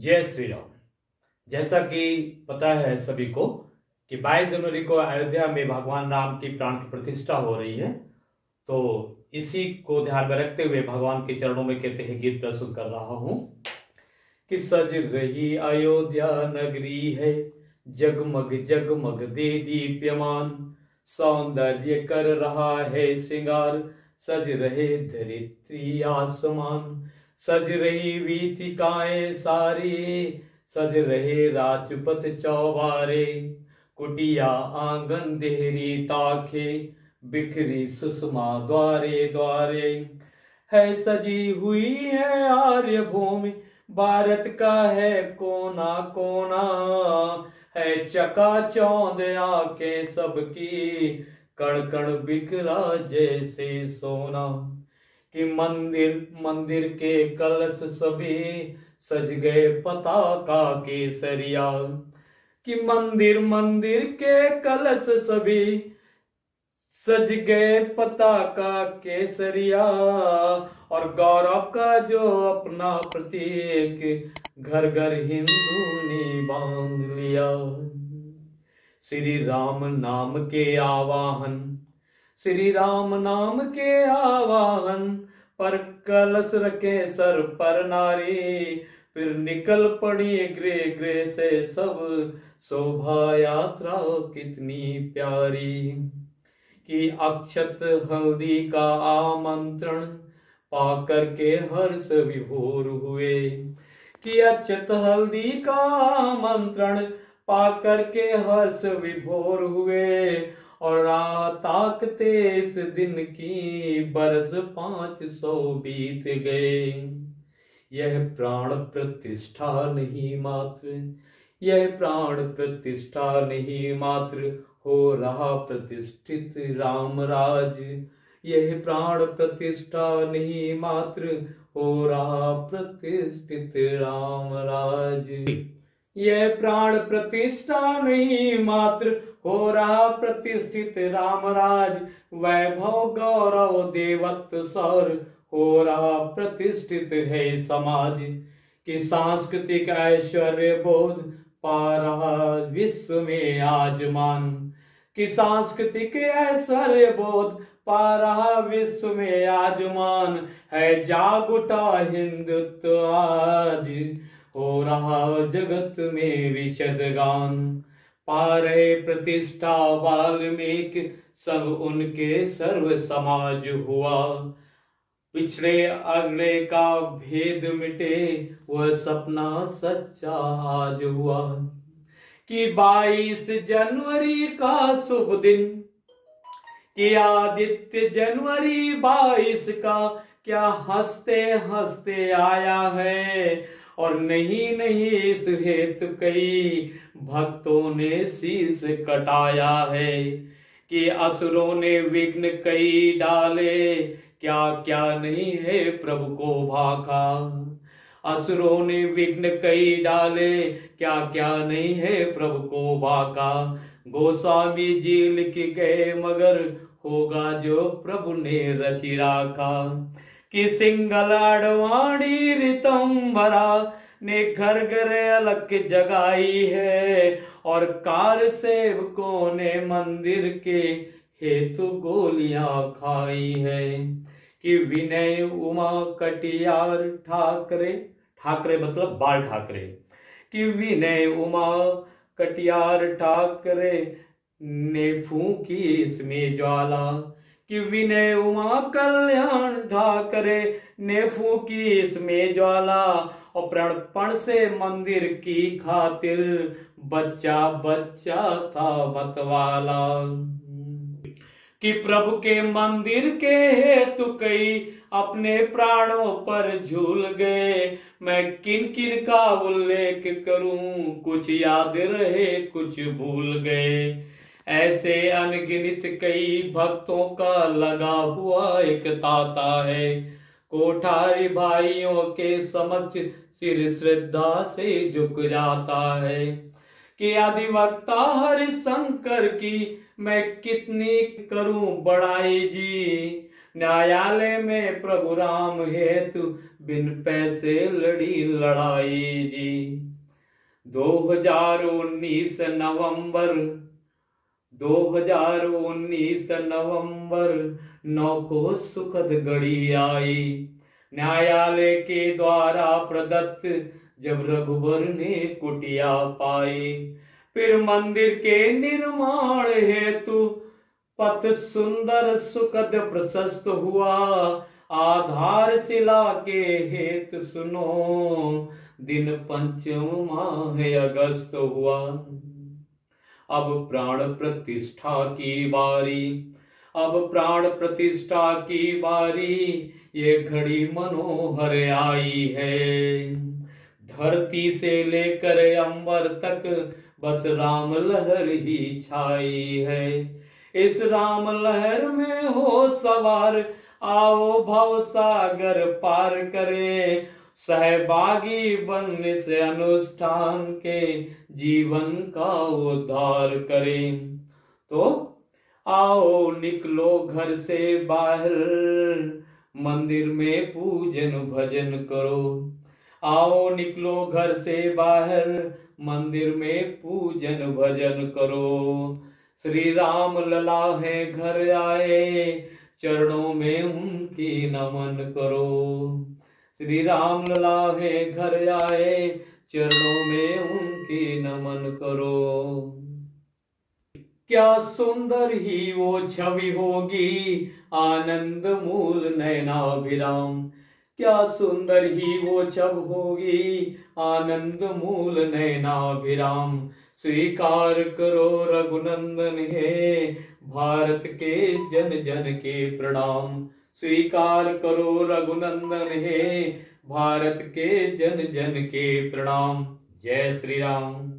जय श्री राम। जैसा कि पता है सभी को कि 22 जनवरी को अयोध्या में भगवान राम की प्राण प्रतिष्ठा हो रही है, तो इसी को ध्यान में रखते हुए भगवान के चरणों में कहते हैं गीत प्रस्तुत कर रहा हूं कि सज रही अयोध्या नगरी है, जगमग जगमग दे दीप्यमान, सौंदर्य कर रहा है श्रृंगार, सज रहे धरित्री आसमान, सज रही वीथिकाएं सारी, सज रहे राजपथ चौबारे, कुटिया आंगन देहरी ताखे, बिखरी सुषमा द्वारे द्वारे, है सजी हुई है आर्य भूमि, भारत का है कोना कोना, है चकाचौंध आंखें सबकी, कण कण बिखरा जैसे सोना, कि मंदिर मंदिर के कलश सभी सज गए पताका केसरिया, कि मंदिर मंदिर के कलश सभी सज गए पताका केसरिया, और गौरव का जो अपना प्रतीक घर घर हिंदू ने बांध लिया। श्री राम नाम के आवाहन, श्री राम नाम के आवाहन पर कलश रखे सर पर नारी, फिर निकल पड़ी गृह गृह से सब शोभा यात्रा कितनी प्यारी, कि अक्षत हल्दी का आमंत्रण पाकर के हर्ष विभोर हुए, कि अक्षत हल्दी का आमंत्रण पाकर के हर्ष विभोर हुए, और राह ताकते इस दिन की बरस 500 बीत गए। यह प्राण प्रतिष्ठा नहीं मात्र, यह प्राण प्रतिष्ठा नहीं मात्र, हो रहा प्रतिष्ठित राम राज, यह प्राण प्रतिष्ठा नहीं मात्र, हो रहा प्रतिष्ठित राम राज। यह प्राण प्रतिष्ठा नहीं मात्र, हो रहा प्रतिष्ठित रामराज, वैभव गौरव देवत्व सौर, हो रहा प्रतिष्ठित है समाज, कि सांस्कृतिक ऐश्वर्य बोध पा रहा विश्व में आजमान, कि सांस्कृतिक ऐश्वर्य बोध पा रहा विश्व में आजमान, है जाग उठा हिंदुत्व आज, हो रहा जगत में विशद गान, पा रहे प्रतिष्ठा वाल्मीकि संग उनके सर्व समाज हुआ, पिछड़े अगले का भेद मिटे वह सपना सच्चा आज हुआ, कि 22 जनवरी का शुभ दिन, कि आदित्य जनवरी 22 का क्या हंसते हंसते आया है, और नहीं नहीं इस हेतु कई भक्तों ने शीश कटाया है, कि असुरों ने विघ्न कई डाले, क्या क्या नहीं है प्रभु को भाखा, असुरों ने विघ्न कई डाले, क्या क्या नहीं है प्रभु को भाखा, गोस्वामी जी लिख गए मगर होगा जो प्रभु ने रचि राखा, कि सिंगल अडवाणी ऋतंबरा ने घर घर अलग जगाई है, और कार सेवकों ने मंदिर के हेतु गोलियां खाई है, कि विनय उमा कटियार ठाकरे, ठाकरे मतलब बाल ठाकरे, कि विनय उमा कटियार ठाकरे ने फूंकी इसमें ज्वाला, कि विनय उमा कल्याण ठाकरे ने फूंकी इसमें ज्वाला, और प्रणपण से मंदिर की खातिर बच्चा बच्चा था मतवाला, कि प्रभु के मंदिर के हेतु कई अपने प्राणों पर झूल गए, मैं किन किन का उल्लेख करूं, कुछ याद रहे कुछ भूल गए, ऐसे अनगिनत कई भक्तों का लगा हुआ एक तांता है, कोठारी भाइयों के समक्ष सिर श्रद्धा से झुक जाता है, कि अधिवक्ता हरिशंकर की मैं कितनी करूं बड़ाई जी। न्यायालय में प्रभु राम हेतु बिन पैसे लड़ी लड़ाई जी। 2019 नवंबर 9 को सुखद घड़ी आई। न्यायालय के द्वारा प्रदत्त जब रघुबर ने कुटिया पाई। फिर मंदिर के निर्माण हेतु पथ सुंदर सुखद प्रशस्त हुआ। आधारशिला के हेतु सुनो दिन पंचम माह अगस्त हुआ। अब प्राण प्रतिष्ठा की बारी, अब प्राण प्रतिष्ठा की बारी, ये घड़ी मनोहर आई है। धरती से लेकर अंबर तक बस राम लहर ही छाई है। इस राम लहर में हो सवार, आओ भव सागर पार करे। सहभागी बनने से अनुष्ठान के जीवन का उद्धार करें। तो आओ निकलो घर से बाहर, मंदिर में पूजन भजन करो। आओ निकलो घर से बाहर, मंदिर में पूजन भजन करो। श्री राम लला है घर आए, चरणों में उनकी नमन करो। श्री राम लला है घर आए, चरणों में उनकी नमन करो। क्या सुंदर ही वो छवि होगी, आनंद मूल नयनाभिराम। क्या सुंदर ही वो छवि होगी, आनंद मूल नयनाभिराम। स्वीकार करो रघुनंदन है, भारत के जन जन के प्रणाम। स्वीकार करो रघुनंदन है, भारत के जन जन के प्रणाम। जय श्री राम।